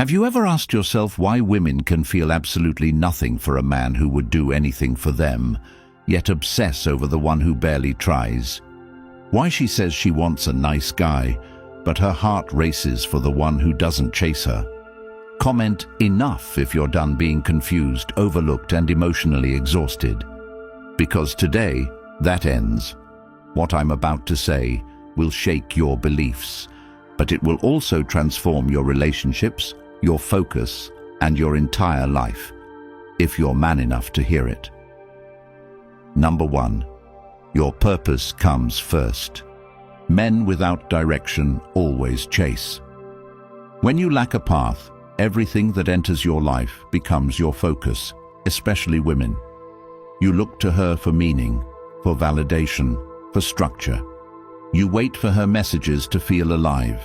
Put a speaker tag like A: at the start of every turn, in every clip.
A: Have you ever asked yourself why women can feel absolutely nothing for a man who would do anything for them, yet obsess over the one who barely tries? Why she says she wants a nice guy, but her heart races for the one who doesn't chase her? Comment enough if you're done being confused, overlooked, and emotionally exhausted. Because today, that ends. What I'm about to say will shake your beliefs, but it will also transform your relationships, your focus, and your entire life, if you're man enough to hear it. Number 1. Your purpose comes first. Men without direction always chase. When you lack a path, everything that enters your life becomes your focus, especially women. You look to her for meaning, for validation, for structure. You wait for her messages to feel alive.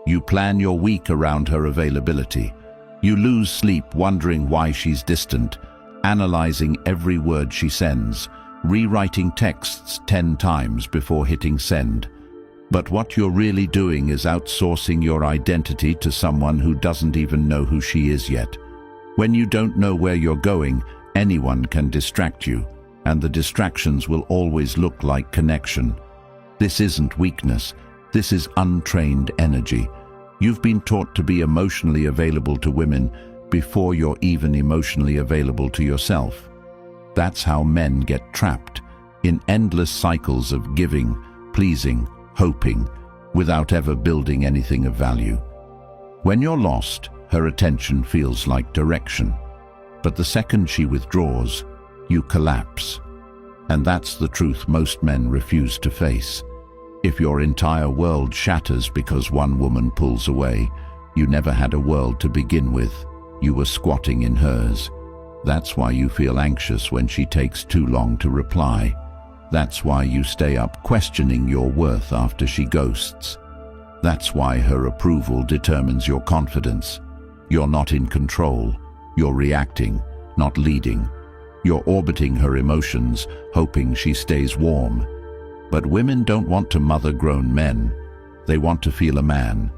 A: You plan your week around her availability. You lose sleep wondering why she's distant, analyzing every word she sends, rewriting texts 10 times before hitting send. But what you're really doing is outsourcing your identity to someone who doesn't even know who she is yet. When you don't know where you're going, anyone can distract you, and the distractions will always look like connection. This isn't weakness. This is untrained energy. You've been taught to be emotionally available to women before you're even emotionally available to yourself. That's how men get trapped in endless cycles of giving, pleasing, hoping, without ever building anything of value. When you're lost, her attention feels like direction. But the second she withdraws, you collapse. And that's the truth most men refuse to face. If your entire world shatters because one woman pulls away, you never had a world to begin with. You were squatting in hers. That's why you feel anxious when she takes too long to reply. That's why you stay up questioning your worth after she ghosts. That's why her approval determines your confidence. You're not in control. You're reacting, not leading. You're orbiting her emotions, hoping she stays warm. But women don't want to mother grown men. They want to feel a man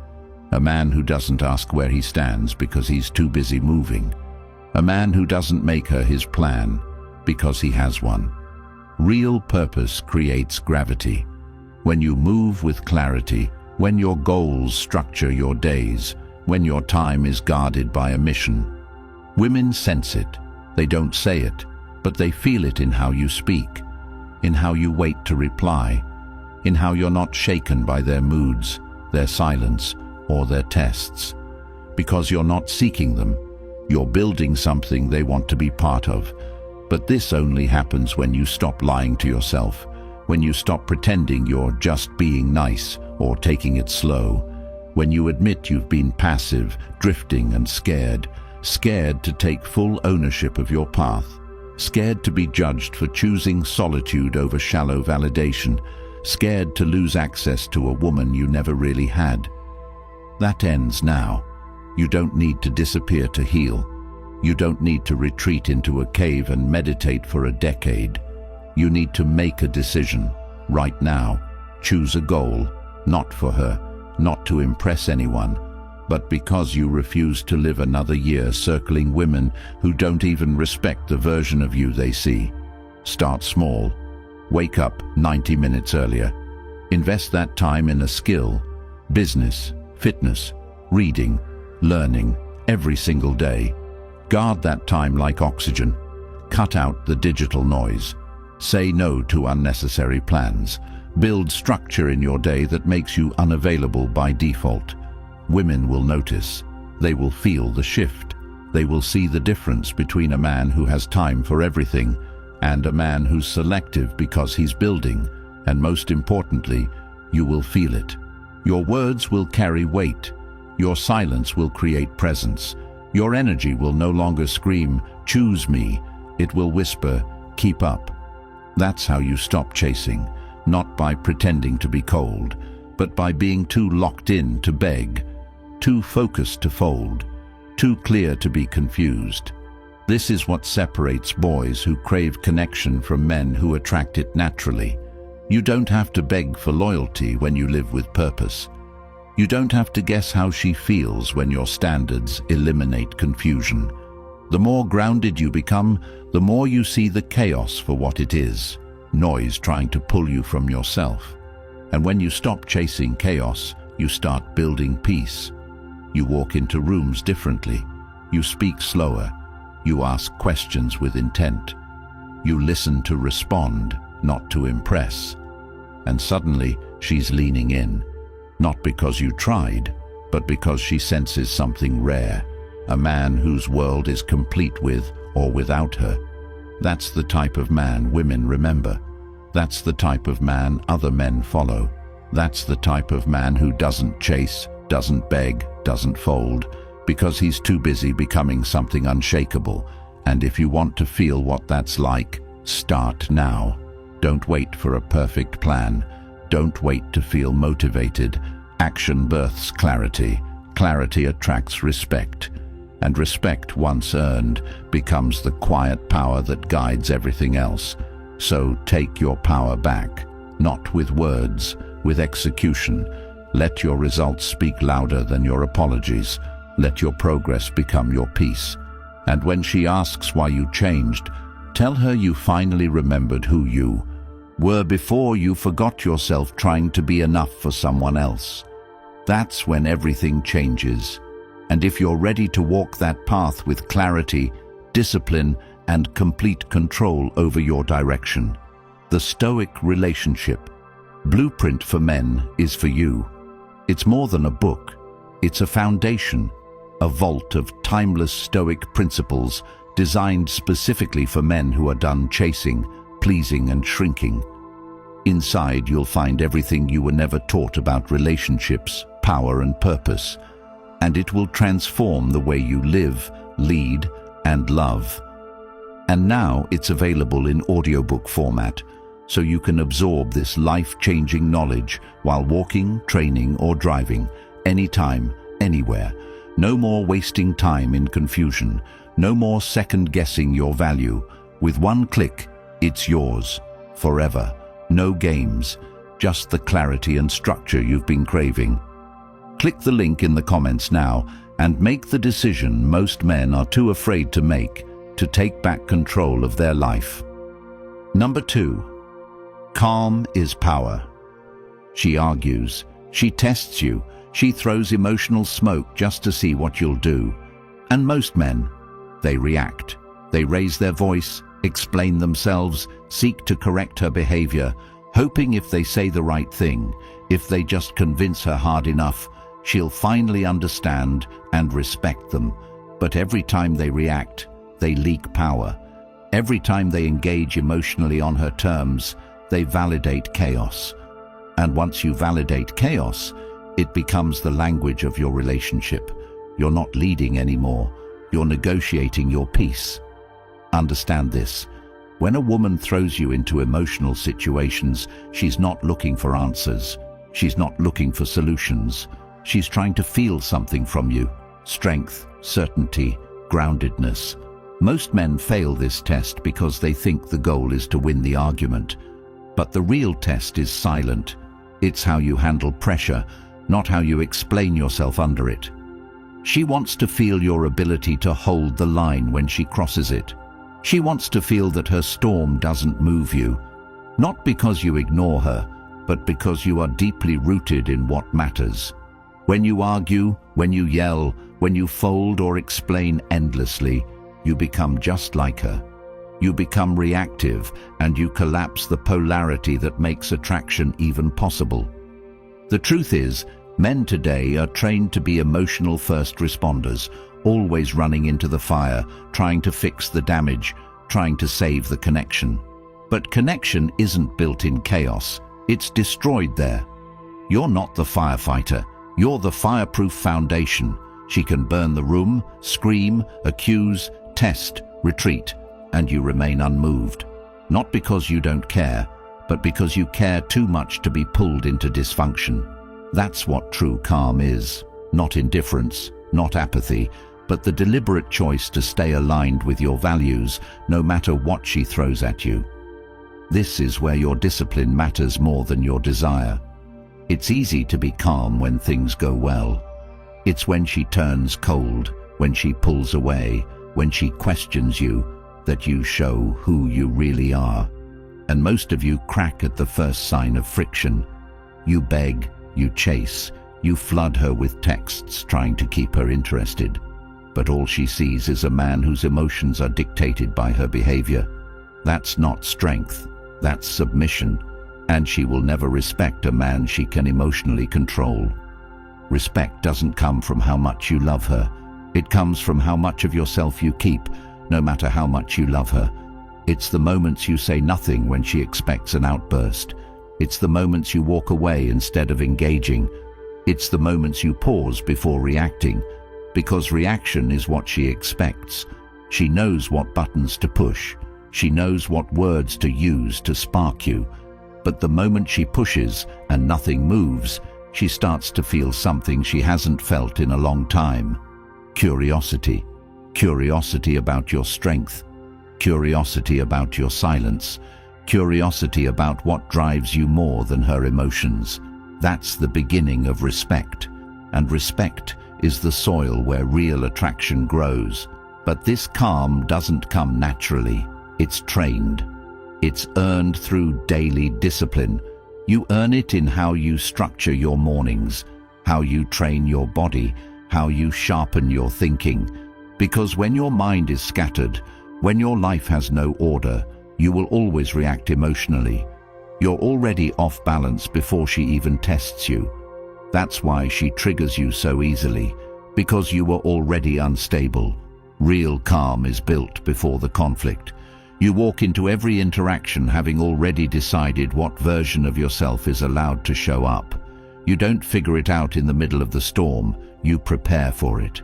A: who doesn't ask where he stands because he's too busy moving. A man who doesn't make her his plan because he has one. Real purpose creates gravity. When you move with clarity, when your goals structure your days, when your time is guarded by a mission. Women sense it. They don't say it, but they feel it in how you speak, in how you wait to reply, in how you're not shaken by their moods, their silence, or their tests. Because you're not seeking them, you're building something they want to be part of. But this only happens when you stop lying to yourself, when you stop pretending you're just being nice or taking it slow, when you admit you've been passive, drifting and scared to take full ownership of your path. Scared to be judged for choosing solitude over shallow validation, scared to lose access to a woman you never really had. That ends now. You don't need to disappear to heal. You don't need to retreat into a cave and meditate for a decade. You need to make a decision, right now. Choose a goal, not for her, not to impress anyone, but because you refuse to live another year circling women who don't even respect the version of you they see. Start small. Wake up 90 minutes earlier. Invest that time in a skill, business, fitness, reading, learning, every single day. Guard that time like oxygen. Cut out the digital noise. Say no to unnecessary plans. Build structure in your day that makes you unavailable by default. Women will notice. They will feel the shift. They will see the difference between a man who has time for everything and a man who's selective because he's building. And most importantly, you will feel it. Your words will carry weight. Your silence will create presence. Your energy will no longer scream, "Choose me." It will whisper, "Keep up." That's how you stop chasing, not by pretending to be cold, but by being too locked in to beg, too focused to fold, too clear to be confused. This is what separates boys who crave connection from men who attract it naturally. You don't have to beg for loyalty when you live with purpose. You don't have to guess how she feels when your standards eliminate confusion. The more grounded you become, the more you see the chaos for what it is, noise trying to pull you from yourself. And when you stop chasing chaos, you start building peace. You walk into rooms differently. You speak slower. You ask questions with intent. You listen to respond, not to impress. And suddenly, she's leaning in, not because you tried, but because she senses something rare, a man whose world is complete with or without her. That's the type of man women remember. That's the type of man other men follow. That's the type of man who doesn't chase, doesn't beg, doesn't fold, because he's too busy becoming something unshakable. And if you want to feel what that's like, start now. Don't wait for a perfect plan. Don't wait to feel motivated. Action births clarity. Clarity attracts respect. And respect, once earned, becomes the quiet power that guides everything else. So take your power back, not with words, with execution. Let your results speak louder than your apologies. Let your progress become your peace. And when she asks why you changed, tell her you finally remembered who you were before you forgot yourself trying to be enough for someone else. That's when everything changes. And if you're ready to walk that path with clarity, discipline, and complete control over your direction, the Stoic relationship blueprint for men is for you. It's more than a book. It's a foundation, a vault of timeless Stoic principles designed specifically for men who are done chasing, pleasing, and shrinking. Inside, you'll find everything you were never taught about relationships, power, and purpose, and it will transform the way you live, lead, and love. And now it's available in audiobook format, so you can absorb this life-changing knowledge while walking, training, or driving, anytime, anywhere. No more wasting time in confusion. No more second-guessing your value. With one click, it's yours, forever. No games, just the clarity and structure you've been craving. Click the link in the comments now and make the decision most men are too afraid to make, to take back control of their life. Number 2. Calm is power. She argues. She tests you. She throws emotional smoke just to see what you'll do. And most men, they react. They raise their voice, explain themselves, seek to correct her behavior, hoping if they say the right thing, if they just convince her hard enough, she'll finally understand and respect them. But every time they react, they leak power. Every time they engage emotionally on her terms, they validate chaos. And once you validate chaos, it becomes the language of your relationship. You're not leading anymore. You're negotiating your peace. Understand this. When a woman throws you into emotional situations, she's not looking for answers. She's not looking for solutions. She's trying to feel something from you. Strength, certainty, groundedness. Most men fail this test because they think the goal is to win the argument. But the real test is silent. It's how you handle pressure, not how you explain yourself under it. She wants to feel your ability to hold the line when she crosses it. She wants to feel that her storm doesn't move you, not because you ignore her, but because you are deeply rooted in what matters. When you argue, when you yell, when you fold or explain endlessly, you become just like her. You become reactive, and you collapse the polarity that makes attraction even possible. The truth is, men today are trained to be emotional first responders, always running into the fire, trying to fix the damage, trying to save the connection. But connection isn't built in chaos, it's destroyed there. You're not the firefighter, you're the fireproof foundation. She can burn the room, scream, accuse, test, retreat, and you remain unmoved. Not because you don't care, but because you care too much to be pulled into dysfunction. That's what true calm is. Not indifference, not apathy, but the deliberate choice to stay aligned with your values, no matter what she throws at you. This is where your discipline matters more than your desire. It's easy to be calm when things go well. It's when she turns cold, when she pulls away, when she questions you, that you show who you really are. And most of you crack at the first sign of friction. You beg, you chase, you flood her with texts trying to keep her interested. But all she sees is a man whose emotions are dictated by her behavior. That's not strength, that's submission, and she will never respect a man she can emotionally control. Respect doesn't come from how much you love her. It comes from how much of yourself you keep, no matter how much you love her. It's the moments you say nothing when she expects an outburst. It's the moments you walk away instead of engaging. It's the moments you pause before reacting, because reaction is what she expects. She knows what buttons to push. She knows what words to use to spark you. But the moment she pushes and nothing moves, she starts to feel something she hasn't felt in a long time. Curiosity. Curiosity about your strength. Curiosity about your silence. Curiosity about what drives you more than her emotions. That's the beginning of respect. And respect is the soil where real attraction grows. But this calm doesn't come naturally. It's trained. It's earned through daily discipline. You earn it in how you structure your mornings, how you train your body, how you sharpen your thinking. Because when your mind is scattered, when your life has no order, you will always react emotionally. You're already off balance before she even tests you. That's why she triggers you so easily, because you were already unstable. Real calm is built before the conflict. You walk into every interaction having already decided what version of yourself is allowed to show up. You don't figure it out in the middle of the storm, you prepare for it.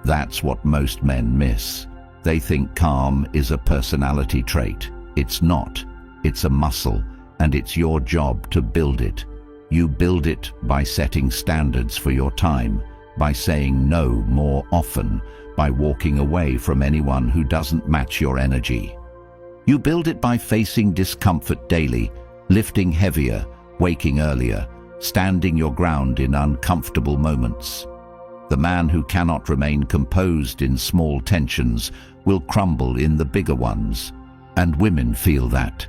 A: That's what most men miss. They think calm is a personality trait. It's not. It's a muscle, and it's your job to build it. You build it by setting standards for your time, by saying no more often, by walking away from anyone who doesn't match your energy. You build it by facing discomfort daily, lifting heavier, waking earlier, standing your ground in uncomfortable moments. The man who cannot remain composed in small tensions will crumble in the bigger ones. And women feel that.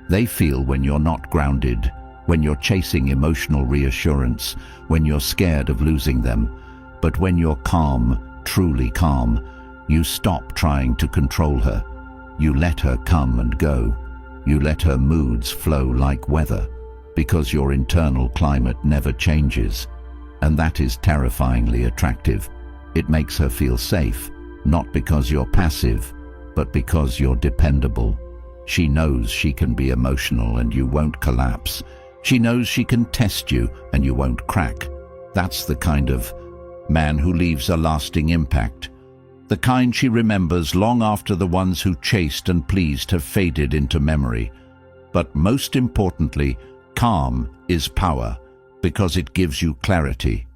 A: They feel when you're not grounded, when you're chasing emotional reassurance, when you're scared of losing them. But when you're calm, truly calm, you stop trying to control her. You let her come and go. You let her moods flow like weather, because your internal climate never changes. And that is terrifyingly attractive. It makes her feel safe, not because you're passive, but because you're dependable. She knows she can be emotional and you won't collapse. She knows she can test you and you won't crack. That's the kind of man who leaves a lasting impact. The kind she remembers long after the ones who chased and pleased have faded into memory. But most importantly, calm is power, because it gives you clarity.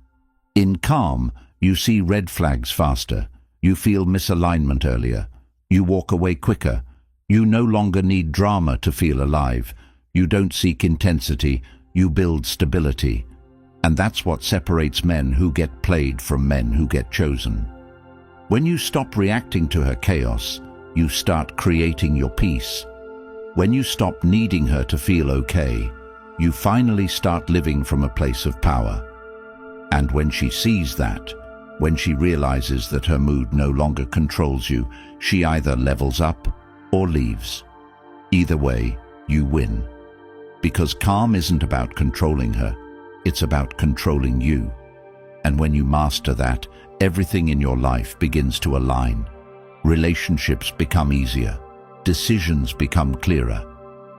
A: In calm, you see red flags faster. You feel misalignment earlier. You walk away quicker. You no longer need drama to feel alive. You don't seek intensity. You build stability. And that's what separates men who get played from men who get chosen. When you stop reacting to her chaos, you start creating your peace. When you stop needing her to feel okay, you finally start living from a place of power. And when she sees that, when she realizes that her mood no longer controls you, she either levels up or leaves. Either way, you win. Because calm isn't about controlling her, it's about controlling you. And when you master that, everything in your life begins to align. Relationships become easier. Decisions become clearer.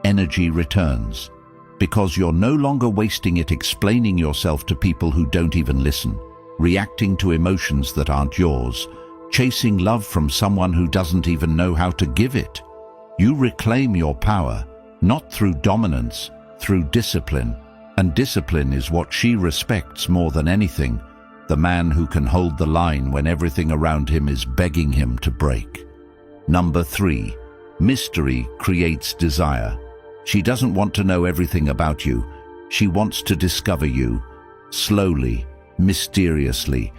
A: Energy returns. Because you're no longer wasting it explaining yourself to people who don't even listen, reacting to emotions that aren't yours, chasing love from someone who doesn't even know how to give it. You reclaim your power, not through dominance, through discipline. And discipline is what she respects more than anything. The man who can hold the line when everything around him is begging him to break. Number 3, mystery creates desire. She doesn't want to know everything about you. She wants to discover you, slowly, mysteriously.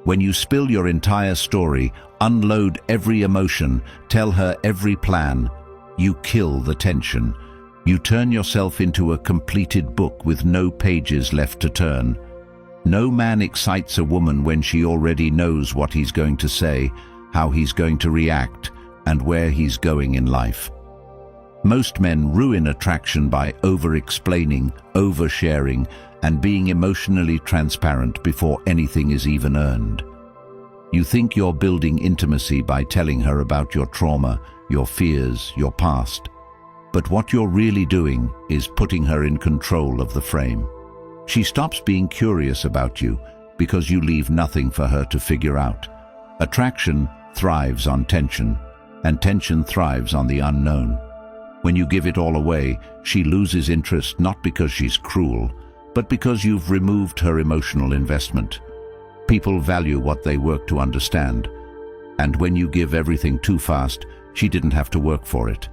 A: When you spill your entire story, unload every emotion, tell her every plan, you kill the tension. You turn yourself into a completed book with no pages left to turn. No man excites a woman when she already knows what he's going to say, how he's going to react, and where he's going in life. Most men ruin attraction by over-explaining, oversharing, and being emotionally transparent before anything is even earned. You think you're building intimacy by telling her about your trauma, your fears, your past. But what you're really doing is putting her in control of the frame. She stops being curious about you because you leave nothing for her to figure out. Attraction thrives on tension, and tension thrives on the unknown. When you give it all away, she loses interest not because she's cruel, but because you've removed her emotional investment. People value what they work to understand, and when you give everything too fast, she didn't have to work for it.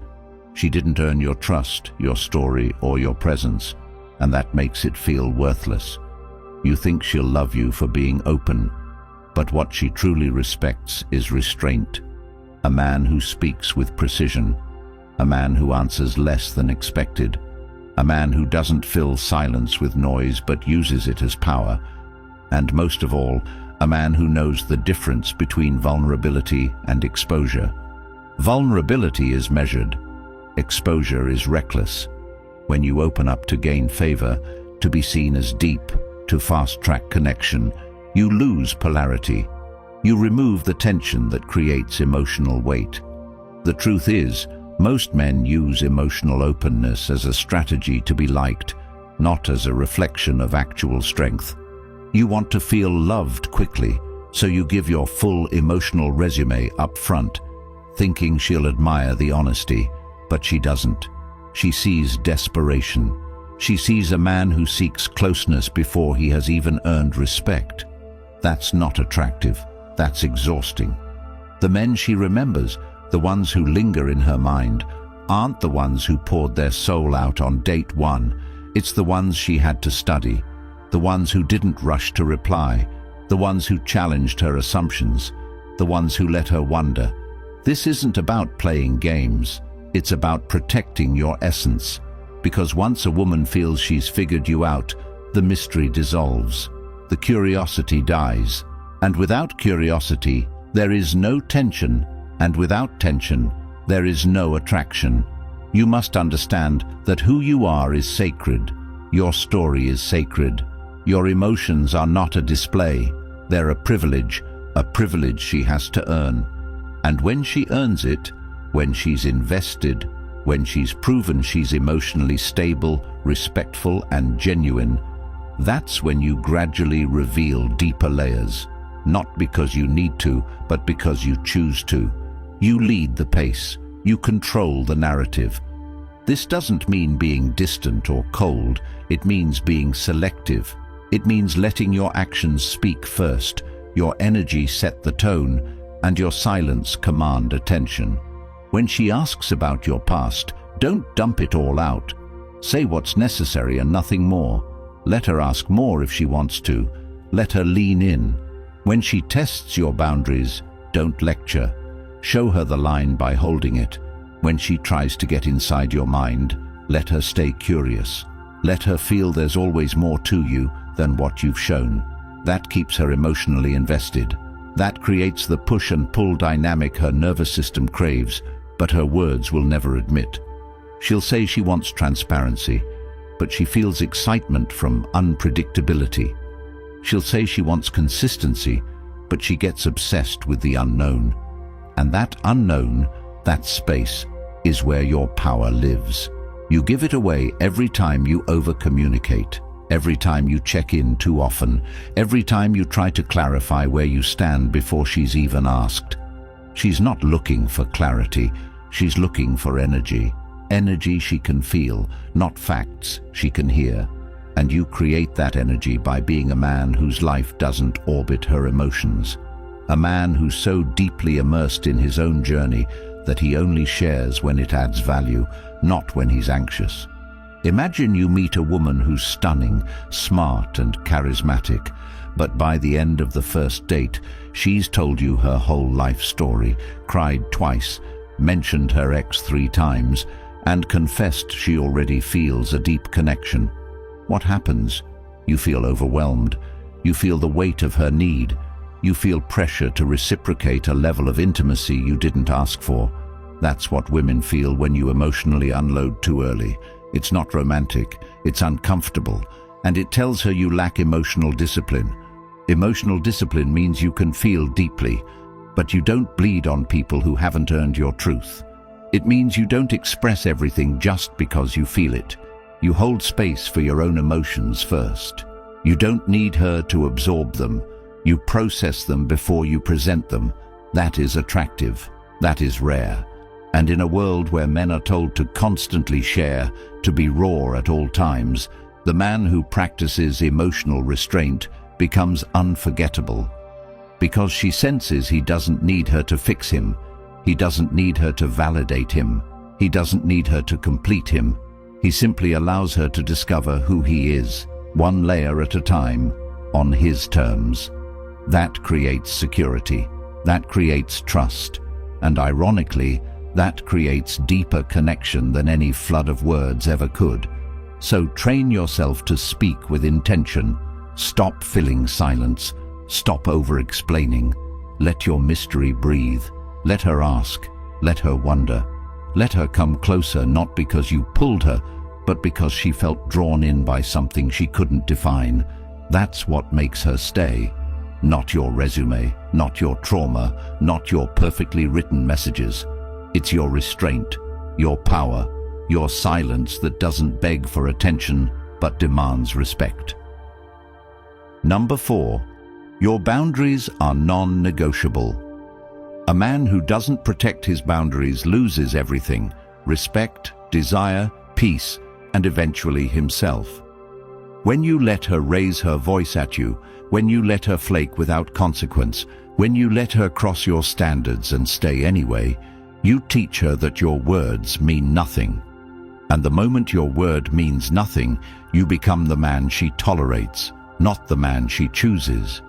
A: She didn't earn your trust, your story, or your presence, and that makes it feel worthless. You think she'll love you for being open, but what she truly respects is restraint. A man who speaks with precision, a man who answers less than expected, a man who doesn't fill silence with noise but uses it as power, and most of all, a man who knows the difference between vulnerability and exposure. Vulnerability is measured. Exposure is reckless. When you open up to gain favor, to be seen as deep, to fast-track connection, you lose polarity. You remove the tension that creates emotional weight. The truth is, most men use emotional openness as a strategy to be liked, not as a reflection of actual strength. You want to feel loved quickly, so you give your full emotional resume up front, thinking she'll admire the honesty, but she doesn't. She sees desperation. She sees a man who seeks closeness before he has even earned respect. That's not attractive. That's exhausting. The men she remembers, the ones who linger in her mind, aren't the ones who poured their soul out on date one. It's the ones she had to study, the ones who didn't rush to reply, the ones who challenged her assumptions, the ones who let her wonder. This isn't about playing games. It's about protecting your essence. Because once a woman feels she's figured you out, the mystery dissolves. The curiosity dies. And without curiosity, there is no tension. And without tension, there is no attraction. You must understand that who you are is sacred. Your story is sacred. Your emotions are not a display. They're a privilege she has to earn. And when she earns it, when she's invested, when she's proven she's emotionally stable, respectful, and genuine, that's when you gradually reveal deeper layers. Not because you need to, but because you choose to. You lead the pace. You control the narrative. This doesn't mean being distant or cold. It means being selective. It means letting your actions speak first, your energy set the tone, and your silence command attention. When she asks about your past, don't dump it all out. Say what's necessary and nothing more. Let her ask more if she wants to. Let her lean in. When she tests your boundaries, don't lecture. Show her the line by holding it. When she tries to get inside your mind, let her stay curious. Let her feel there's always more to you than what you've shown. That keeps her emotionally invested. That creates the push and pull dynamic her nervous system craves, but her words will never admit. She'll say she wants transparency, but she feels excitement from unpredictability. She'll say she wants consistency, but she gets obsessed with the unknown. And that unknown, that space, is where your power lives. You give it away every time you over-communicate, every time you check in too often, every time you try to clarify where you stand before she's even asked. She's not looking for clarity, she's looking for energy. Energy she can feel, not facts she can hear. And you create that energy by being a man whose life doesn't orbit her emotions. A man who's so deeply immersed in his own journey that he only shares when it adds value, not when he's anxious. Imagine you meet a woman who's stunning, smart and charismatic, but by the end of the first date, she's told you her whole life story, cried twice, mentioned her ex 3 times, and confessed she already feels a deep connection. What happens? You feel overwhelmed. You feel the weight of her need. You feel pressure to reciprocate a level of intimacy you didn't ask for. That's what women feel when you emotionally unload too early. It's not romantic, it's uncomfortable, and it tells her you lack emotional discipline. Emotional discipline means you can feel deeply, but you don't bleed on people who haven't earned your truth. It means you don't express everything just because you feel it. You hold space for your own emotions first. You don't need her to absorb them. You process them before you present them. That is attractive. That is rare. And in a world where men are told to constantly share, to be raw at all times, the man who practices emotional restraint becomes unforgettable. Because she senses he doesn't need her to fix him. He doesn't need her to validate him. He doesn't need her to complete him. He simply allows her to discover who he is, one layer at a time, on his terms. That creates security. That creates trust. And ironically, that creates deeper connection than any flood of words ever could. So train yourself to speak with intention. Stop filling silence. Stop over-explaining. Let your mystery breathe. Let her ask. Let her wonder. Let her come closer, not because you pulled her, but because she felt drawn in by something she couldn't define. That's what makes her stay. Not your resume, not your trauma, not your perfectly written messages. It's your restraint, your power, your silence that doesn't beg for attention but demands respect. Number 4, your boundaries are non-negotiable. A man who doesn't protect his boundaries loses everything: respect, desire, peace, and eventually himself. When you let her raise her voice at you, when you let her flake without consequence, when you let her cross your standards and stay anyway, you teach her that your words mean nothing. And the moment your word means nothing, you become the man she tolerates, not the man she chooses.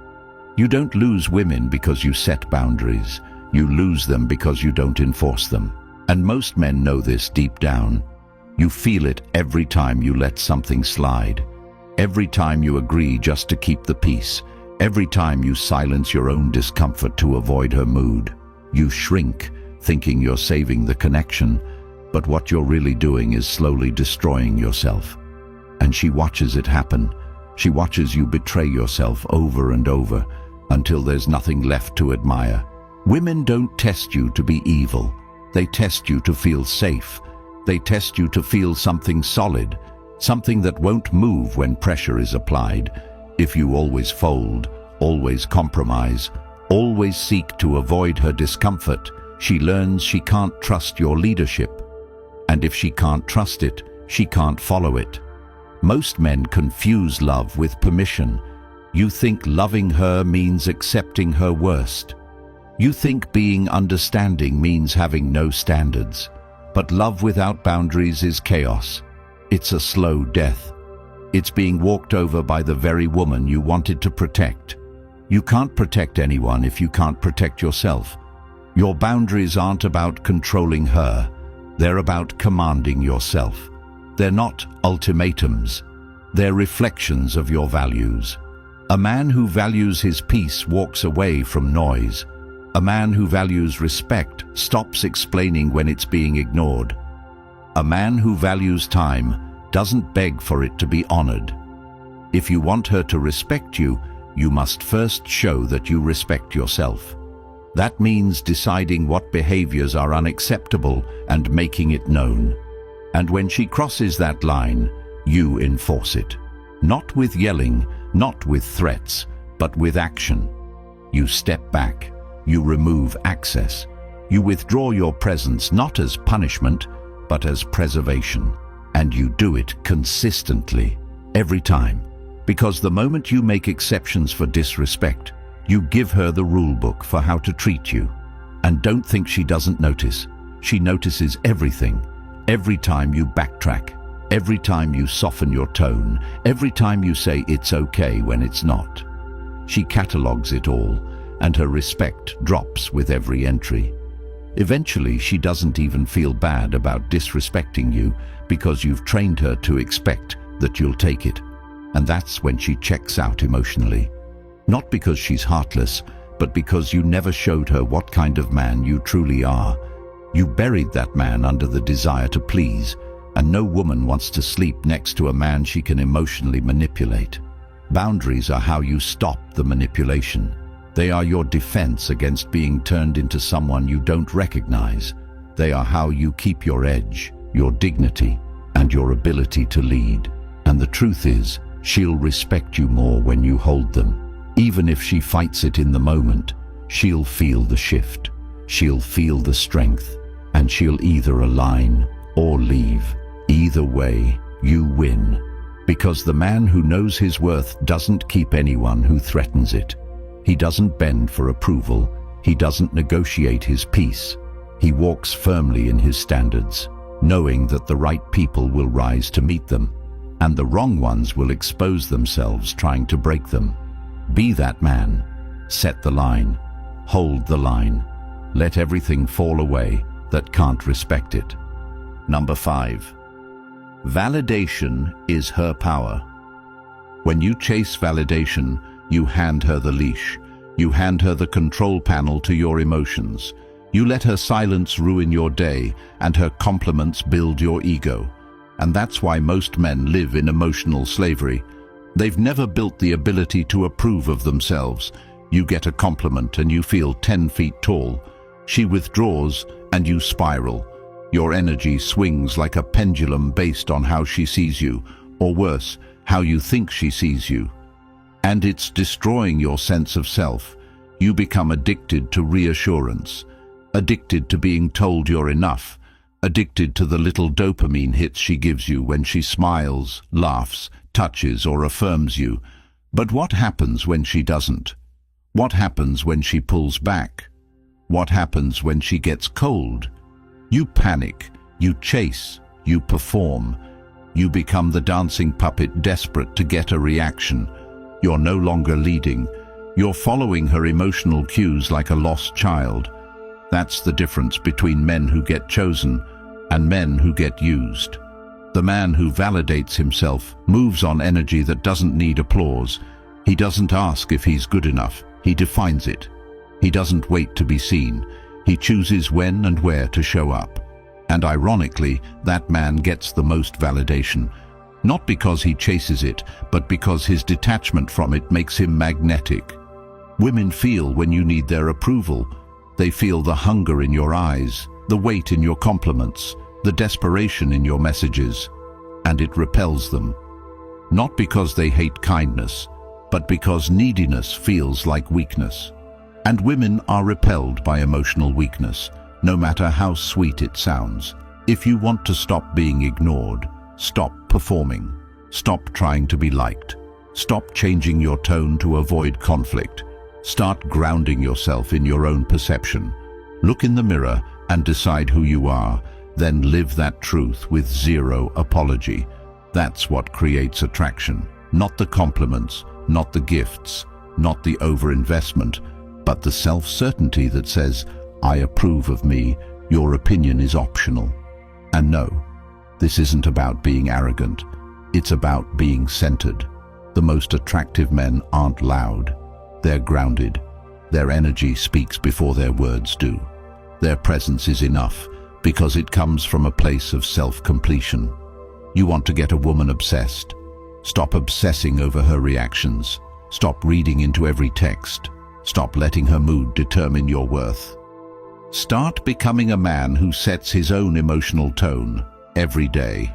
A: You don't lose women because you set boundaries. You lose them because you don't enforce them. And most men know this deep down. You feel it every time you let something slide. Every time you agree just to keep the peace. Every time you silence your own discomfort to avoid her mood. You shrink, thinking you're saving the connection, but what you're really doing is slowly destroying yourself. And she watches it happen. She watches you betray yourself over and over until there's nothing left to admire. Women don't test you to be evil. They test you to feel safe. They test you to feel something solid, something that won't move when pressure is applied. If you always fold, always compromise, always seek to avoid her discomfort, she learns she can't trust your leadership. And if she can't trust it, she can't follow it. Most men confuse love with permission. You think loving her means accepting her worst. You think being understanding means having no standards. But love without boundaries is chaos. It's a slow death. It's being walked over by the very woman you wanted to protect. You can't protect anyone if you can't protect yourself. Your boundaries aren't about controlling her. They're about commanding yourself. They're not ultimatums. They're reflections of your values. A man who values his peace walks away from noise. A man who values respect stops explaining when it's being ignored. A man who values time doesn't beg for it to be honored. If you want her to respect you, you must first show that you respect yourself. That means deciding what behaviors are unacceptable and making it known. And when she crosses that line, you enforce it. Not with yelling, not with threats, but with action. You step back. You remove access. You withdraw your presence not as punishment, but as preservation. And you do it consistently, every time. Because the moment you make exceptions for disrespect, you give her the rule book for how to treat you. And don't think she doesn't notice. She notices everything. Every time you backtrack, Every time you soften your tone, every time you say it's okay when it's not. She catalogues it all, and her respect drops with every entry. Eventually, she doesn't even feel bad about disrespecting you because you've trained her to expect that you'll take it. And that's when she checks out emotionally. Not because she's heartless, but because you never showed her what kind of man you truly are. You buried that man under the desire to please, and no woman wants to sleep next to a man she can emotionally manipulate. Boundaries are how you stop the manipulation. They are your defense against being turned into someone you don't recognize. They are how you keep your edge, your dignity, and your ability to lead. And the truth is, she'll respect you more when you hold them. Even if she fights it in the moment, she'll feel the shift. She'll feel the strength, and she'll either align or leave. Either way, you win. Because the man who knows his worth doesn't keep anyone who threatens it. He doesn't bend for approval. He doesn't negotiate his peace. He walks firmly in his standards, knowing that the right people will rise to meet them, and the wrong ones will expose themselves trying to break them. Be that man. Set the line. Hold the line. Let everything fall away that can't respect it. Number 5. Validation is her power. When you chase validation, you hand her the leash. You hand her the control panel to your emotions. You let her silence ruin your day, and her compliments build your ego. And that's why most men live in emotional slavery. They've never built the ability to approve of themselves. You get a compliment and you feel 10 feet tall. She withdraws and you spiral. Your energy swings like a pendulum based on how she sees you, or worse, how you think she sees you. And it's destroying your sense of self. You become addicted to reassurance, addicted to being told you're enough, addicted to the little dopamine hits she gives you when she smiles, laughs, touches, or affirms you. But what happens when she doesn't? What happens when she pulls back? What happens when she gets cold? You panic, you chase, you perform. You become the dancing puppet desperate to get a reaction. You're no longer leading. You're following her emotional cues like a lost child. That's the difference between men who get chosen and men who get used. The man who validates himself moves on energy that doesn't need applause. He doesn't ask if he's good enough. He defines it. He doesn't wait to be seen. He chooses when and where to show up. And ironically, that man gets the most validation. Not because he chases it, but because his detachment from it makes him magnetic. Women feel when you need their approval. They feel the hunger in your eyes, the weight in your compliments, the desperation in your messages, and it repels them. Not because they hate kindness, but because neediness feels like weakness. And women are repelled by emotional weakness, no matter how sweet it sounds. If you want to stop being ignored, stop performing. Stop trying to be liked. Stop changing your tone to avoid conflict. Start grounding yourself in your own perception. Look in the mirror and decide who you are, then live that truth with zero apology. That's what creates attraction. Not the compliments, not the gifts, not the overinvestment, but the self-certainty that says, I approve of me, your opinion is optional. And no, this isn't about being arrogant. It's about being centered. The most attractive men aren't loud. They're grounded. Their energy speaks before their words do. Their presence is enough because it comes from a place of self-completion. You want to get a woman obsessed? Stop obsessing over her reactions. Stop reading into every text. Stop letting her mood determine your worth. Start becoming a man who sets his own emotional tone every day.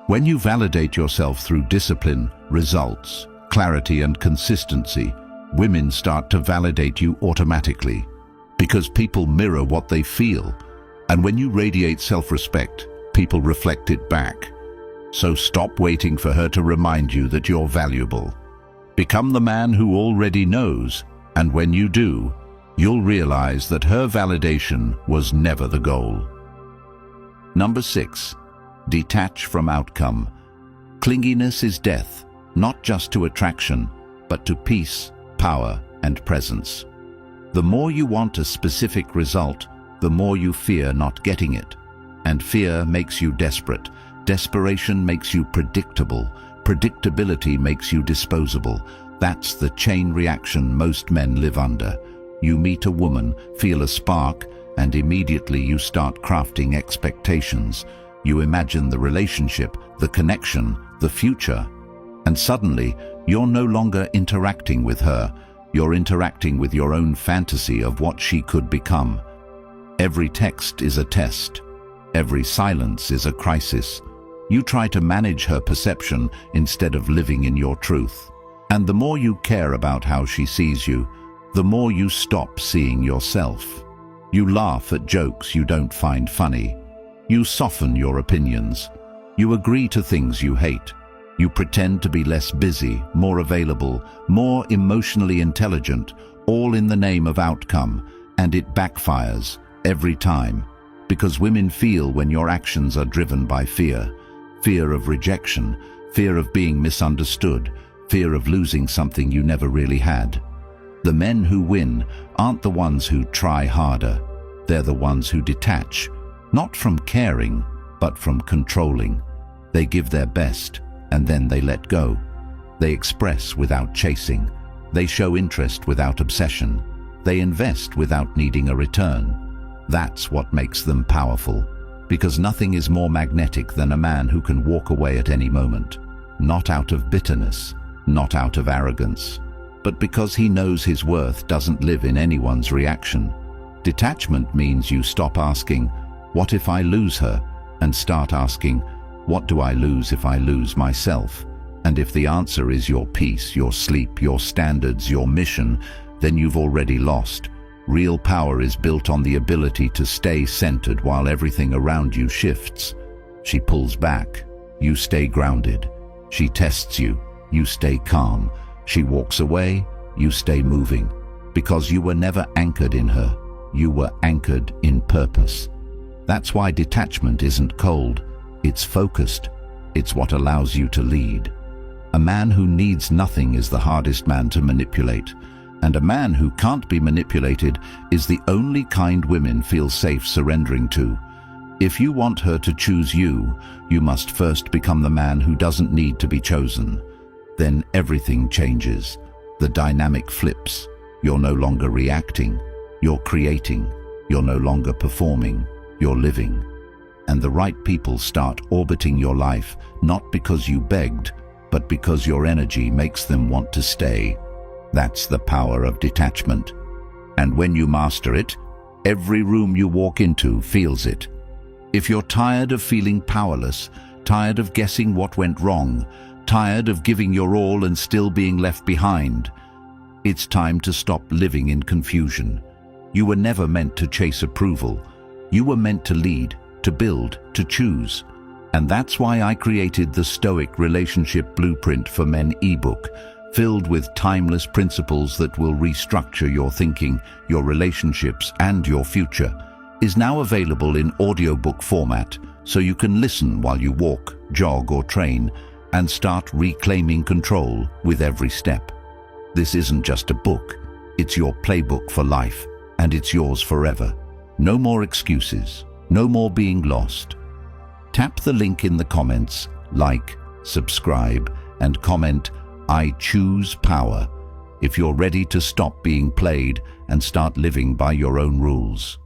A: When you validate yourself through discipline, results, clarity, and consistency, women start to validate you automatically because people mirror what they feel. And when you radiate self-respect, people reflect it back. So stop waiting for her to remind you that you're valuable. Become the man who already knows, and when you do, you'll realize that her validation was never the goal. Number 6. Detach from outcome. Clinginess is death, not just to attraction, but to peace, power, and presence. The more you want a specific result, the more you fear not getting it. And fear makes you desperate. Desperation makes you predictable. Predictability makes you disposable. That's the chain reaction most men live under. You meet a woman, feel a spark, and immediately you start crafting expectations. You imagine the relationship, the connection, the future. And suddenly, you're no longer interacting with her. You're interacting with your own fantasy of what she could become. Every text is a test. Every silence is a crisis. You try to manage her perception instead of living in your truth. And the more you care about how she sees you, the more you stop seeing yourself. You laugh at jokes you don't find funny. You soften your opinions. You agree to things you hate. You pretend to be less busy, more available, more emotionally intelligent, all in the name of outcome, and it backfires every time. Because women feel when your actions are driven by fear. Fear of rejection, fear of being misunderstood, fear of losing something you never really had. The men who win aren't the ones who try harder. They're the ones who detach, not from caring, but from controlling. They give their best, and then they let go. They express without chasing. They show interest without obsession. They invest without needing a return. That's what makes them powerful, because nothing is more magnetic than a man who can walk away at any moment, not out of bitterness, not out of arrogance, but because he knows his worth doesn't live in anyone's reaction. Detachment means you stop asking, "What if I lose her?" and start asking, "What do I lose if I lose myself?" And if the answer is your peace, your sleep, your standards, your mission, then you've already lost. Real power is built on the ability to stay centered while everything around you shifts. She pulls back, you stay grounded. She tests you, you stay calm. She walks away, you stay moving. Because you were never anchored in her, you were anchored in purpose. That's why detachment isn't cold, it's focused. It's what allows you to lead. A man who needs nothing is the hardest man to manipulate. And a man who can't be manipulated is the only kind women feel safe surrendering to. If you want her to choose you, you must first become the man who doesn't need to be chosen. Then everything changes. The dynamic flips. You're no longer reacting. You're creating. You're no longer performing. You're living. And the right people start orbiting your life, not because you begged, but because your energy makes them want to stay. That's the power of detachment. And when you master it, every room you walk into feels it. If you're tired of feeling powerless, tired of guessing what went wrong, tired of giving your all and still being left behind, it's time to stop living in confusion. You were never meant to chase approval. You were meant to lead, to build, to choose. And that's why I created the Stoic Relationship Blueprint for Men ebook, filled with timeless principles that will restructure your thinking, your relationships, and your future, is now available in audiobook format, so you can listen while you walk, jog, or train, and start reclaiming control with every step. This isn't just a book, it's your playbook for life, and it's yours forever. No more excuses, no more being lost. Tap the link in the comments, like, subscribe, and comment, "I choose power," if you're ready to stop being played and start living by your own rules.